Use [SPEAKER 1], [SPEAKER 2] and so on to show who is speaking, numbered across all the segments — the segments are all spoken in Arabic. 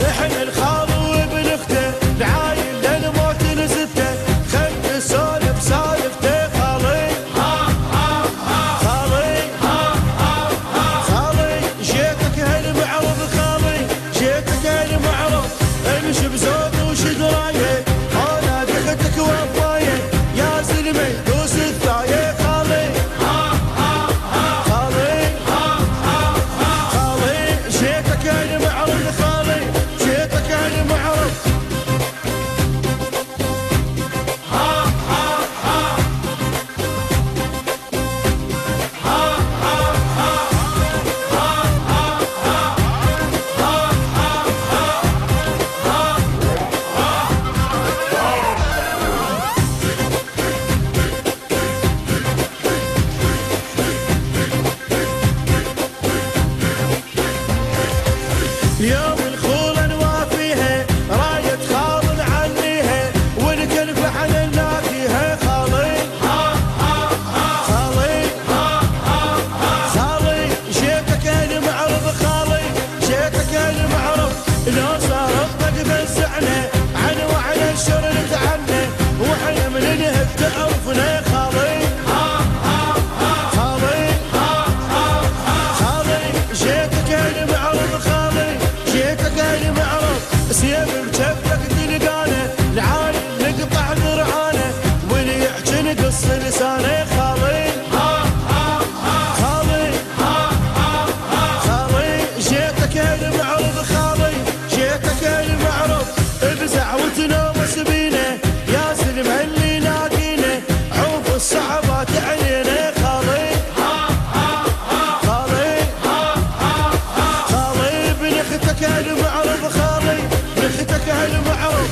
[SPEAKER 1] احنا الخال وابن اخته نعاين للموت نزته خل نسولف سالفته خالي خالي خالي جيتك هالمعرض خالي جيتك هالمعرض امشي بزود وش درايه انا دختك وفايه يا زلمه دوس الثايه خالي خالي خالي جيتك هالمعرض خالي جيتك هالمعرض يوم الخولة نوافيها راية خاض نعليها ونكلف على نلاقيها خالي خالي خالي جيتك المعرض خالي جيتك المعرض لو صار الطق فزعنا عن وعلى الشر نتعنى واحنا من نهب تعرفنا خالي خالي خالي جيتك المعرض خالي جيتك المعرض سيف بجفك تلقانه العالي نقطع ذرعانه واللي يحكي نقص لسانه خالي خالي خالي جيتك المعرض خالي جيتك المعرض ابزع وتنوس بينا يا زلمه اللي لاقينا عوف الصعبات علينا خالي خالي خالي بنختك المعرض خالي بنختك المعرض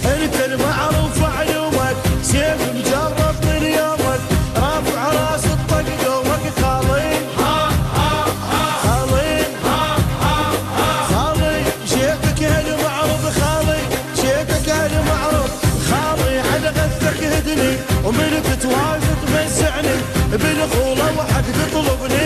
[SPEAKER 1] انت المعروف علومك سيف مجرب من يومك رافع راس الطق دومك خالي خالي خالي جيتك المعرض خالي جيتك المعرض خالي على غثك هدني ومن تتواجد تمسعني بالخوله وحق تطلبني